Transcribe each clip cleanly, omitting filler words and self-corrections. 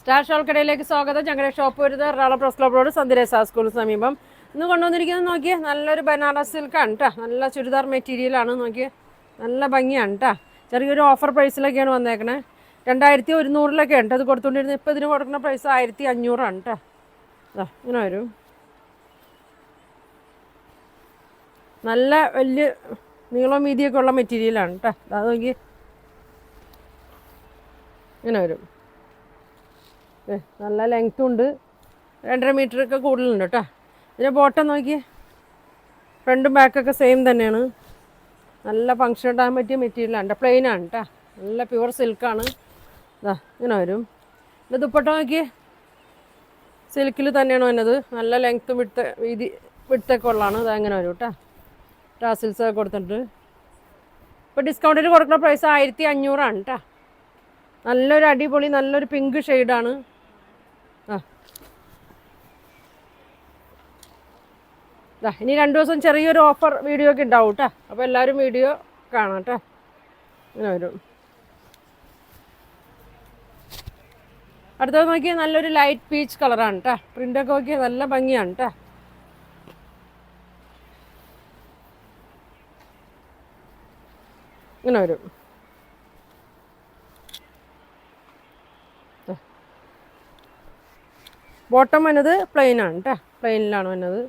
Star ഷോൾക്കടയിലേക്ക് സ്വാഗതം. ഞങ്ങളുടെ shop വരുന്നത് എറണാകുളം പ്രസ് ക്ലബ് റോഡ് സന്ധ്യരേസ സ്കൂളിന് സമീപം. ഇന്ന് കൊണ്ടുവന്നിരിക്കുന്നത് നോക്കിയേ, നല്ലൊരു ബനാറസ് സിൽക്കാണ് കേട്ടോ. നല്ല ചുരിദാർ മെറ്റീരിയലാണ്. നോക്കിയേ, നല്ല ഭംഗിയാണ് കേട്ടോ. ചെറിയൊരു ഓഫർ പ്രൈസിലൊക്കെയാണ് വന്നേക്കണേ. 2100 ഉണ്ട് അത് കൊടുത്തുകൊണ്ടിരുന്നത്. ഇപ്പോൾ ഇതിന് കൊടുക്കുന്ന പ്രൈസ് 1500 കേട്ടോ. ഇങ്ങനെ വരും. നല്ല വലിയ നീളം വീതിയൊക്കെ ഉള്ള മെറ്റീരിയലാണ് കേട്ടോ. അത് നോക്കി ഇങ്ങനെ വരും. നല്ല ലെങ്ത്തും ഉണ്ട്, 2.5 മീറ്ററൊക്കെ കൂടുതലുണ്ട് കേട്ടോ. ഇതിൻ്റെ ബോട്ടം നോക്കിയേ, ഫ്രണ്ടും ബാക്കൊക്കെ സെയിം തന്നെയാണ്. നല്ല ഫങ്ഷൻ ഇടാൻ പറ്റിയ മെറ്റീരിയലാണ്. പ്ലെയിനാണ് കേട്ടോ. നല്ല പ്യുവർ സിൽക്കാണ്. ഇങ്ങനെ വരും. ഇത് ദുപ്പട്ട നോക്കിയേ, സിൽക്കിൽ തന്നെയാണ് വന്നത്. നല്ല ലെങ്ത്തും വിടുത്തൊക്കെ ഉള്ളതാണ്. ഇത് അങ്ങനെ വരും കേട്ടോ. ടാസിൽസൊക്കെ കൊടുത്തിട്ടുണ്ട്. ഇപ്പോൾ ഡിസ്കൗണ്ടിൽ കൊടുക്കുന്ന പ്രൈസ് 1500 കേട്ടോ. നല്ലൊരു അടിപൊളി നല്ലൊരു പിങ്ക് ഷെയ്ഡാണ്. ഇനി 2 ദിവസം ചെറിയൊരു ഓഫർ വീഡിയോ ഒക്കെ ഉണ്ടാവും കേട്ടോ. അപ്പോൾ എല്ലാവരും വീഡിയോ കാണാം കേട്ടോ. ഇങ്ങനെ വരും. അടുത്തത് നോക്കിയാൽ നല്ലൊരു ലൈറ്റ് പീച്ച് കളറാണ് കേട്ടോ. പ്രിൻ്റൊക്കെ നോക്കിയാൽ നല്ല ഭംഗിയാണ് കേട്ടോ. ഇങ്ങനെ വരും. ബോട്ടം വന്നത് പ്ലെയിനാണ് കേട്ടോ. പ്ലെയിനിലാണ് വന്നത്.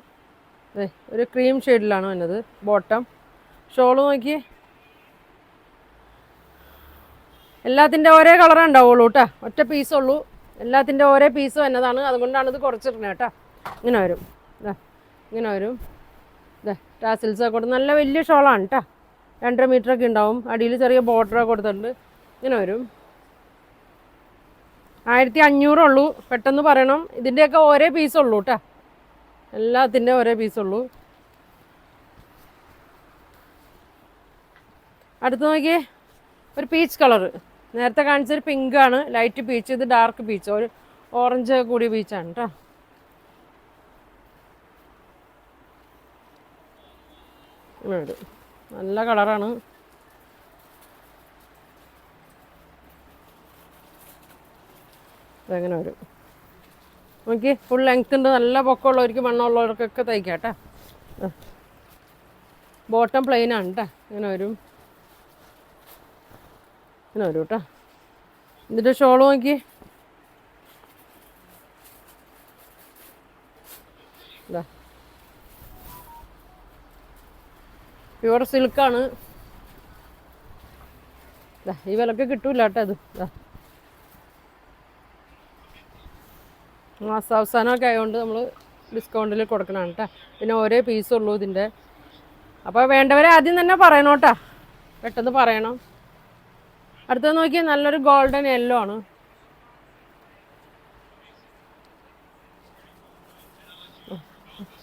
ഒരു ക്രീം ഷെയ്ഡിലാണ് വന്നത് ബോട്ടം. ഷോള് നോക്കി എല്ലാത്തിൻ്റെ ഒരേ കളറേ ഉണ്ടാവുള്ളൂ കേട്ടോ. ഒറ്റ പീസുള്ളൂ. എല്ലാത്തിൻ്റെ ഓരോ പീസ് വന്നതാണ്. അതുകൊണ്ടാണ് ഇത് കുറച്ചിരുന്നത് കേട്ടോ. ഇങ്ങനെ വരും. ഇങ്ങനെ വരും. ടാസിൽസൊക്കെ കൊടുത്ത് നല്ല വലിയ ഷോളാണ് കേട്ടോ. 2.5 മീറ്ററൊക്കെ ഉണ്ടാവും. അടിയിൽ ചെറിയ ബോർഡറൊക്കെ കൊടുത്തിട്ടുണ്ട്. ഇങ്ങനെ വരും. 1500 ഉള്ളൂ. പെട്ടെന്ന് പറയണം. ഇതിൻ്റെയൊക്കെ ഓരോ പീസുള്ളൂ കേട്ടോ. എല്ലാത്തിൻ്റെ ഓരോ പീസുള്ളൂ. അടുത്ത് നോക്കിയേ, ഒരു പീച്ച് കളറ്. നേരത്തെ കാണിച്ചൊരു പിങ്കാണ്, ലൈറ്റ് പീച്ച്. ഇത് ഡാർക്ക് പീച്ച്, ഒരു ഓറഞ്ച് കൂടിയ പീച്ചാണ് കേട്ടോ. നല്ല കളറാണ്. ഇതെങ്ങനെ വരും നോക്കി. ഫുൾ ലെങ്ത് ഉണ്ട്. നല്ല പൊക്കമുള്ളവർക്ക് മണ്ണമുള്ളവർക്കൊക്കെ തയ്ക്കാം കേട്ടോ. ബോട്ടം പ്ലെയിനാണ് കേട്ടോ. ഇങ്ങനെ വരും. ഇങ്ങനെ വരും കേട്ടോ. ഇതിൻ്റെ ഷോള് നോക്കി. പ്യുവർ സിൽക്കാണ്. ഈ വിലക്ക് കിട്ടൂല കേട്ടോ. അത് മാസാവസാനമൊക്കെ ആയതുകൊണ്ട് നമ്മൾ ഡിസ്കൗണ്ടിൽ കൊടുക്കണം കേട്ടോ. പിന്നെ ഓരോ പീസുള്ളൂ ഇതിൻ്റെ. അപ്പോൾ വേണ്ടവരെ ആദ്യം തന്നെ പറയണം കേട്ടോ. പെട്ടെന്ന് പറയണം. അടുത്തത് നോക്കിയാൽ നല്ലൊരു ഗോൾഡൻ യെല്ലോ ആണ്.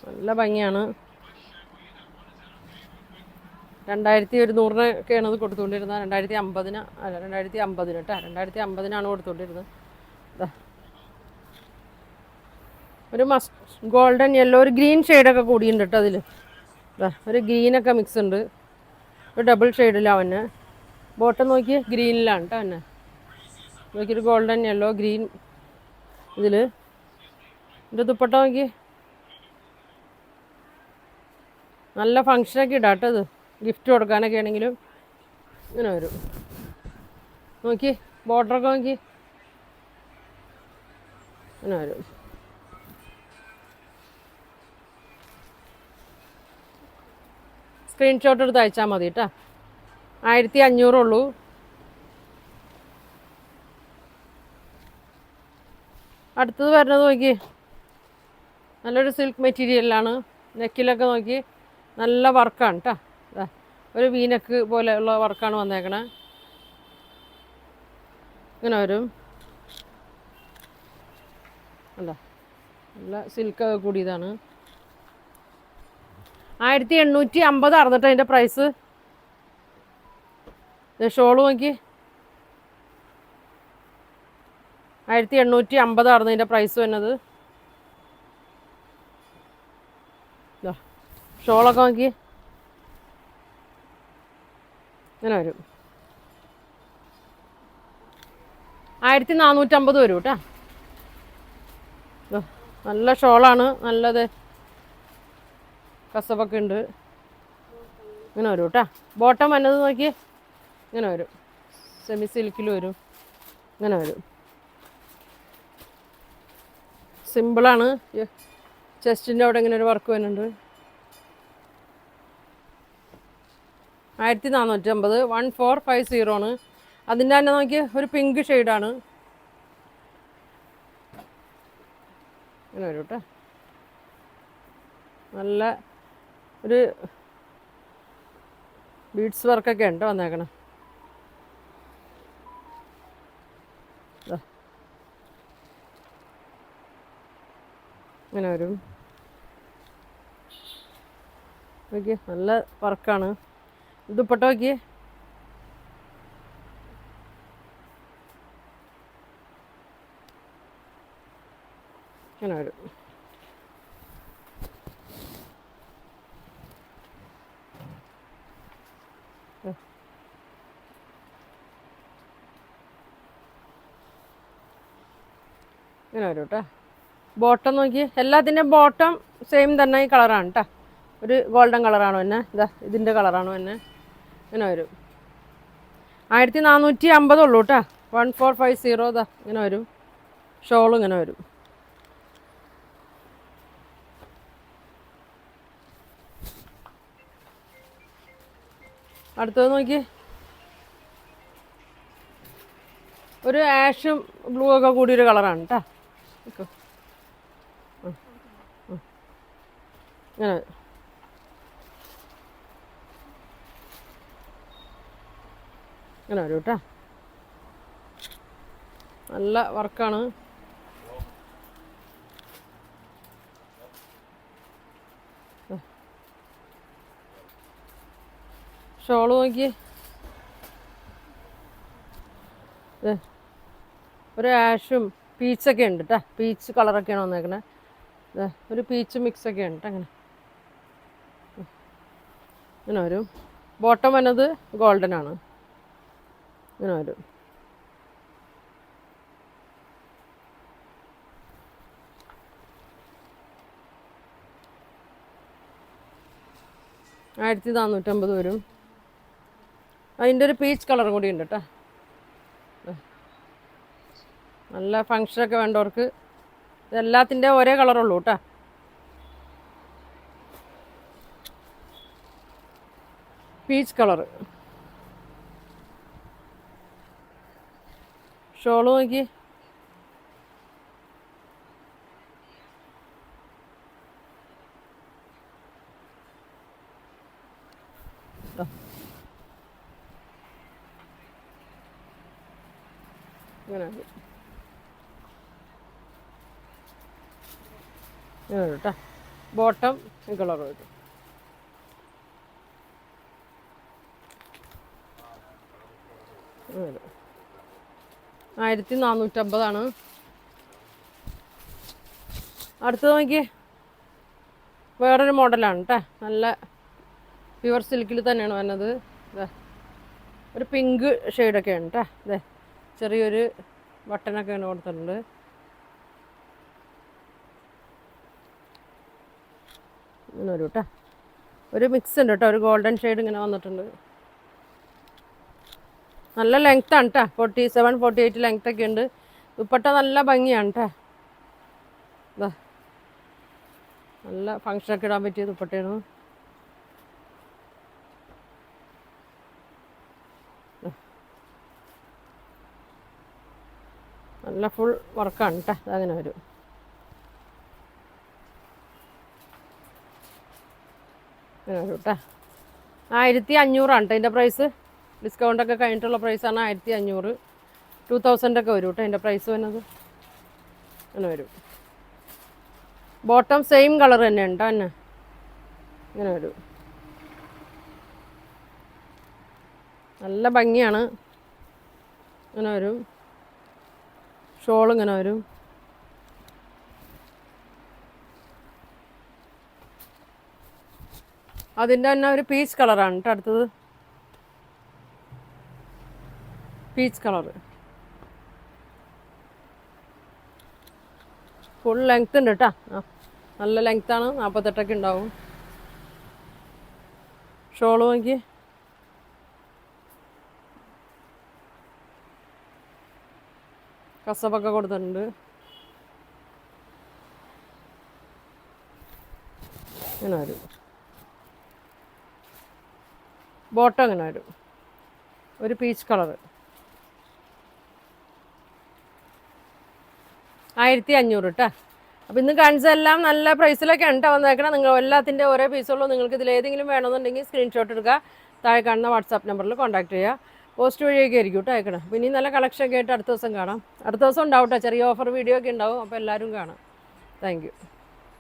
നല്ല ഭംഗിയാണ്. 2100-നൊക്കെയാണ് ഇത് കൊടുത്തുകൊണ്ടിരുന്നത്. 2050 അല്ല 2050 കേട്ടോ. 2050 കൊടുത്തുകൊണ്ടിരുന്നത്. ഒരു ഗോൾഡൻ യെല്ലോ, ഒരു ഗ്രീൻ ഷെയ്ഡൊക്കെ കൂടിയുണ്ട് കേട്ടോ അതിൽ. ഒരു ഗ്രീനൊക്കെ മിക്സ് ഉണ്ട്. ഒരു ഡബിൾ ഷെയ്ഡിലാണ് തന്നെ. ബോട്ടം നോക്കി ഗ്രീനിലാണ് കേട്ടോ തന്നെ. നോക്കിയൊരു ഗോൾഡൻ യെല്ലോ ഗ്രീൻ ഇതിൽ. ഇത് ദുപ്പട്ട നോക്കി. നല്ല ഫങ്ഷനൊക്കെ ഇടാം കേട്ടോ. ഇത് ഗിഫ്റ്റ് കൊടുക്കാനൊക്കെ ആണെങ്കിലും ഇങ്ങനെ വരും. നോക്കി ബോർഡറൊക്കെ നോക്കി ഇങ്ങനെ വരും. സ്ക്രീൻഷോട്ട് എടുത്ത് അയച്ചാൽ മതി കേട്ടോ. 1500 ഉള്ളൂ. അടുത്തത് വരുന്നത് നോക്കി, നല്ലൊരു സിൽക്ക് മെറ്റീരിയലാണ്. നെക്കിലൊക്കെ നോക്കി നല്ല വർക്കാണ് കേട്ടോ. ഒരു വീനക്ക് പോലെയുള്ള വർക്കാണ് വന്നേക്കണേ. ഇങ്ങനെ വരും. അല്ല നല്ല സിൽക്കൊക്കെ കൂടിയതാണ്. 1850 അറിഞ്ഞിട്ട് അതിൻ്റെ പ്രൈസ്. ഷോള് നോക്കി 1850 അറിഞ്ഞതിൻ്റെ പ്രൈസ് വന്നത്. ഷോളൊക്കെ നോക്കി ഇങ്ങനെ വരും. 1450 വരും കേട്ടോ. ദാ, നല്ല ഷോളാണ്, നല്ലത് കസവൊക്കെ ഉണ്ട്. ഇങ്ങനെ വരും കേട്ടോ. ബോട്ടം വന്നത് നോക്കി ഇങ്ങനെ വരും, സെമി സിൽക്കിൽ വരും, ഇങ്ങനെ വരും. സിമ്പിളാണ്. ചെസ്റ്റിൻ്റെ അവിടെ ഇങ്ങനെ ഒരു വർക്ക് വരുന്നുണ്ട്. 1450, 1450 ആണ്. അതിൻ്റെ തന്നെ നോക്കി ഒരു പിങ്ക് ഷെയ്ഡാണ്, ഇങ്ങനെ വരും കേട്ടോ. നല്ല ഒരു ബീഡ്സ് വർക്കൊക്കെ ഉണ്ട് വന്നേക്കണം. ഇങ്ങനെ വരും നോക്കിയേ, നല്ല വർക്കാണ്. ദുപ്പട്ട നോക്കിയേ, ഇങ്ങനെ വരും. ഇങ്ങനെ വരും കേട്ടോ. ബോട്ടം നോക്കി, എല്ലാത്തിൻ്റെയും ബോട്ടം സെയിം തന്നെ ഈ കളറാണ് കേട്ടോ. ഒരു ഗോൾഡൻ കളറാണ് തന്നെ, ഇതാ ഇതിൻ്റെ കളറാണ് തന്നെ. ഇങ്ങനെ വരും. 1450 ഉള്ളൂ കേട്ടോ. 1450 ഇതാ ഇങ്ങനെ വരും. ഷോളും ഇങ്ങനെ വരും. അടുത്തത് നോക്കി, ഒരു ആഷും ബ്ലൂ ഒക്കെ കൂടിയൊരു കളറാണ് കേട്ടോ. ഇങ്ങനെ ഇങ്ങനെ വരും കേട്ടോ. നല്ല വർക്കാണ്. ഷോള് നോക്കി, ഒരു ആഷും പീച്ചൊക്കെ ഉണ്ട് കേട്ടോ. പീച്ച് കളറൊക്കെയാണ് വന്നേക്കണേ. ഒരു പീച്ച് മിക്സൊക്കെ ഉണ്ട് അങ്ങനെ. ഇങ്ങനെ വരും. ബോട്ടം വന്നത് ഗോൾഡൻ ആണ്, ഇങ്ങനെ വരും. ആയിരത്തി 450 വരും. അതിൻ്റെ ഒരു പീച്ച് കളറും കൂടി ഉണ്ട് കേട്ടോ. നല്ല ഫങ്ഷനൊക്കെ വേണ്ടവർക്ക് ഇതെല്ലാത്തിൻ്റെ ഒരേ കളറുള്ളൂ കേട്ടോ. Peach colour. ഷോള് നോക്കി, ഇങ്ങനെ കേട്ടോ. ബോട്ടം ഈ കളർ വരും. വരും 1450. അടുത്തത് നോക്കിയേ, വേറൊരു മോഡലാണ് കേട്ടോ. നല്ല പ്യുവർ സിൽക്കിൽ തന്നെയാണ് വന്നത്. ഒരു പിങ്ക് ഷെയ്ഡൊക്കെയാണ് കേട്ടോ. അതെ, ചെറിയൊരു ബട്ടനൊക്കെയാണ് കൊടുത്തിട്ടുണ്ട്. ഇങ്ങനെ വരും കേട്ടോ. ഒരു മിക്സ് ഉണ്ട് കേട്ടോ, ഒരു ഗോൾഡൻ ഷെയ്ഡ് ഇങ്ങനെ വന്നിട്ടുണ്ട്. നല്ല ലെങ്ത്താണ് കേട്ടോ. 47, 48 ലെങ്ത്തൊക്കെ ഉണ്ട്. ദുപ്പട്ട നല്ല ഭംഗിയാണ് കേട്ടോ. ഇതാ നല്ല ഫങ്ഷനൊക്കെ ഇടാൻ പറ്റിയ ദുപ്പട്ടയാണ്. നല്ല ഫുൾ വർക്കാണ് കേട്ടോ. അതങ്ങനെ വരും. അങ്ങനെ വരും കേട്ടോ. 1500 കേട്ടോ ഇതിൻ്റെ പ്രൈസ്. ഡിസ്കൗണ്ടൊക്കെ കഴിഞ്ഞിട്ടുള്ള പ്രൈസാണ് 1500. 2000 ഒക്കെ വരും കേട്ടോ അതിൻ്റെ പ്രൈസ് വരുന്നത്. അങ്ങനെ വരും. ബോട്ടം സെയിം കളർ തന്നെ ഉണ്ടോ തന്നെ, ഇങ്ങനെ വരും. നല്ല ഭംഗിയാണ്. ഇങ്ങനെ വരും. ഷോൾ ഇങ്ങനെ വരും. അതിൻ്റെ തന്നെ ഒരു പീച്ച് കളറാണ് കേട്ടോ അടുത്തത്. പീച്ച് കളർ ഫുൾ ലെങ്ത് ഉണ്ട് കേട്ടോ. ആ നല്ല ലെങ്ത്താണ്, 48 ഉണ്ടാവും. ഷോള് നോക്കി, കസവൊക്കെ കൊടുത്തിട്ടുണ്ട്. ഇങ്ങനെ വരും. ബോട്ടം ഇങ്ങനെ വരും, ഒരു പീച്ച് കളറ്. 1500 കേട്ടോ. അപ്പോൾ ഇന്ന് കാണിച്ചതെല്ലാം നല്ല പ്രൈസിലൊക്കെ ഉണ്ട് വന്നേക്കണം. നിങ്ങൾ എല്ലാത്തിൻ്റെ ഓരോ പീസുള്ളൂ. നിങ്ങൾക്ക് ഇതിലേതെങ്കിലും വേണമെന്നുണ്ടെങ്കിൽ സ്ക്രീൻഷോട്ട് എടുക്കുക, താഴെ കാണുന്ന വാട്സാപ്പ് നമ്പറിൽ കോൺടാക്ട് ചെയ്യുക. പോസ്റ്റ് വഴിയൊക്കെ ആയിരിക്കും കേട്ടോ അയക്കണം. അപ്പോൾ ഇനി നല്ല കളക്ഷനൊക്കെ ആയിട്ട് അടുത്ത ദിവസം കാണാം. അടുത്ത ദിവസം ഉണ്ടാവും കേട്ടോ, ചെറിയ ഓഫർ വീഡിയോ ഒക്കെ ഉണ്ടാവും. അപ്പോൾ എല്ലാവരും കാണാം. Thank you.